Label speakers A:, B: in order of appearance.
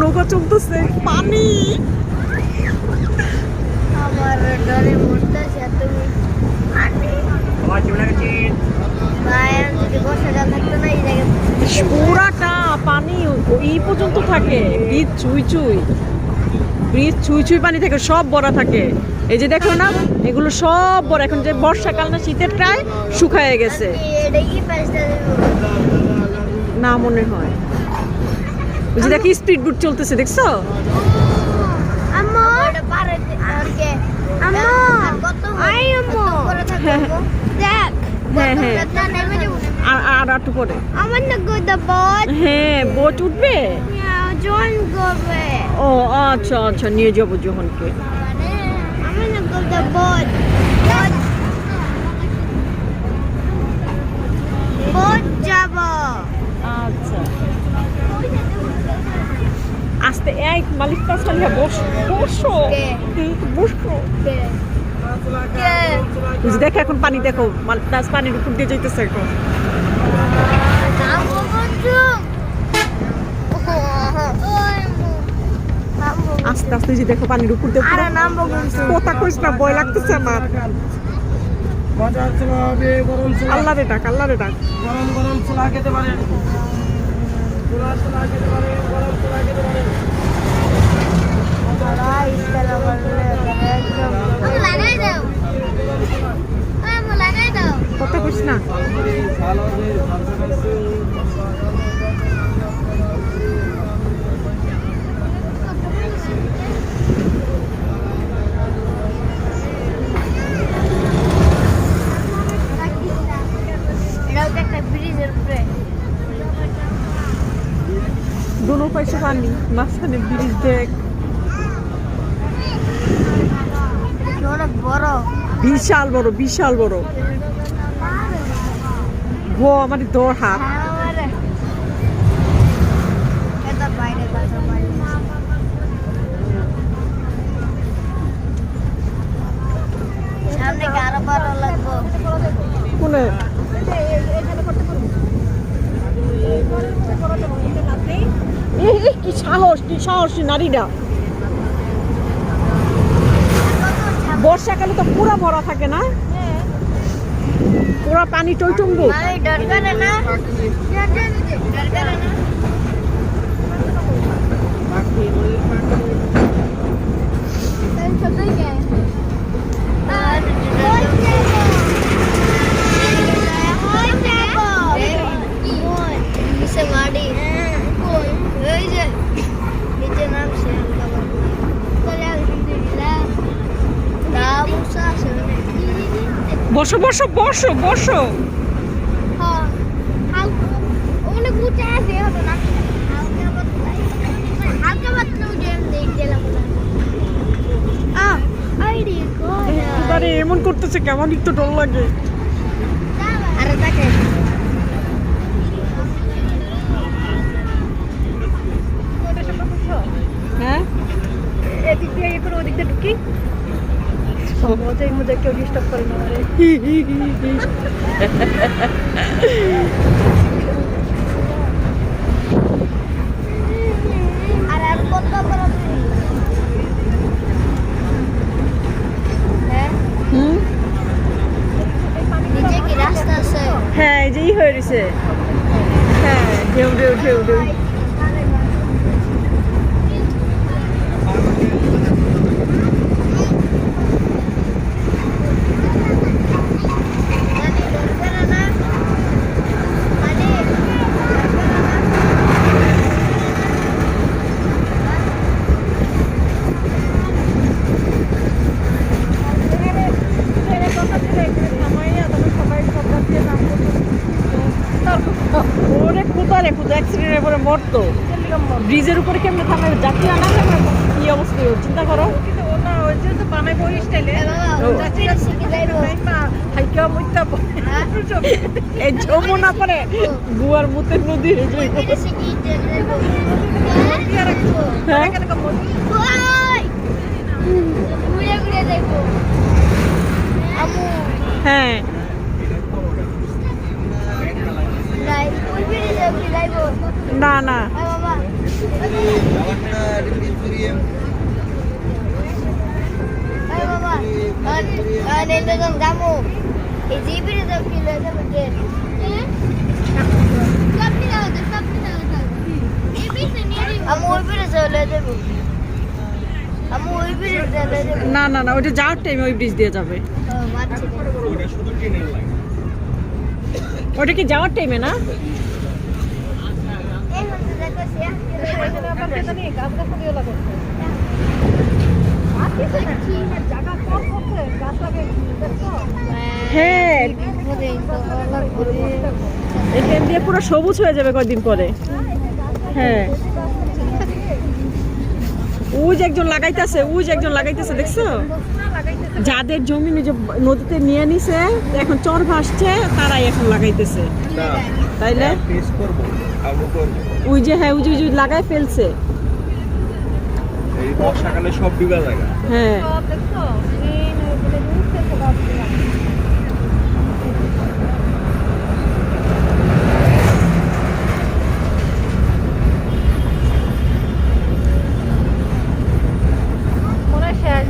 A: নৌকা চলতেছে, পানি।
B: আমার ডরে মরতেছে তুমি। ভাই আমি যদি বর্ষাটা থাকতো না এই জায়গায়
A: পুরাটা পানি এই পর্যন্ত থাকে। ব্রিজ চুই চুই, ব্রিজ চুই চুই পানি থাকে, সব ভরা থাকে। এই যে দেখো না, এগুলো সব ভরা। এখন যে বর্ষাকাল না শীতের টাই শুকায় গেছে
B: এটা কি পাঁচটা
A: না মনে হয়। ওই যে দেখি স্পিড বোট চলতেছে, দেখছো?
B: আম্মু এটা পারে আরকে আম্মু কত আই আম্মু করে থাকবো দেখ।
A: হ্যাঁ হ্যাঁ,
B: না নেমে যাব
A: আর একটু পরে।
B: আমার না গো দা বট
A: হ্যাঁ, বোট উঠবে।
B: জন করবে।
A: ও আচ্ছা আচ্ছা, নিয়ে যাবো জোহনকে।
B: আমার না গো দা বট বট যাব।
A: আচ্ছা, আস্তে। এই মালিক পাস মালিকা, বসো বসো বসো। ওই যে দেখো এখন পানি, দেখো মালিক পাস পানির উপর দিয়ে যাইতেছে এখন। আস্তে আস্তে যে দেখো পানির উপর দিয়ে
B: আরে নামবো কিন্তু।
A: কথা কইস না, ভয় লাগতেছে আমার। আল্লাহ রে ডাক, আল্লাহ রে ডাক।
C: গরম গরম ছোলা খেতে পারেন, ছোলা খেতে পারেন, গরম ছোলা খেতে পারেন।
A: কথা কইস না। দোনো পাইছে পানি, মাঝখানে ব্রিজ দেখ,
B: অনেক বড়।
A: বিশাল বড়, বিশাল বড়। গো আমার দৌড় হাত।
B: সামনে কি আরো বড় লাগবো?
A: কোনে কি সাহস, কি সাহসী নারীরা। বর্ষাকালে তো পুরা ভরা থাকে না, পুরা পানি টইটুম্বু।
B: আমি ডর করে না, ডর করে না।
A: বসো বসো বসো বসো। আরে এমন করতেছে কেমন, একটু ডর লাগে। হ্যাঁ, এদিক দিয়ে এ করে ওদিক দিয়ে ঢুকি। মধ্যে কেউ ডিস্টার্ব করে না। হ্যাঁ, এই যে ই হয়ে রয়েছে। হ্যাঁ, ঢেউ ঢেউ ঢেউ ঢেউ। ওরে কোথায় কোথায় অ্যাক্সিডেন্টের পরে মরতো। ব্রিজের উপরে কেমনে থামে, যাত্রী আনা কি অবস্থা, চিন্তা করো। এই যমুনা পরে গুয়ার মুতের নদী। হ্যাঁ, না না
B: Ay, বাবা, আর এটা তো দামও এই জিবির দাম কি লয়ে যাবে কে আমি ওই বিরে চলে যাবো আমি ওই বিরে চলে যাবো
A: না না না ওইটা যাওয়ার টাইমে ওই ব্রিজ দিয়ে যাবে। ওটা কি যাওয়ার টাইমে না? হ্যাঁ এখান দিয়ে পুরো সবুজ হয়ে যাবে কয়েকদিন পরে। হ্যাঁ ওই যে একজন লাগাইতেছে, ওই যে একজন লাগাইতেছে দেখছো? যাদের জমি নিজে নদীতে নিয়ে নিছে এখন চর ভাসছে তারাই এখন লাগাইতেছে, তাইলে ওই যে হ্যাঁ ওই যে লাগাই ফেলছে।
C: এই বর্ষাকালে সব বিঘা জায়গা।
A: হ্যাঁ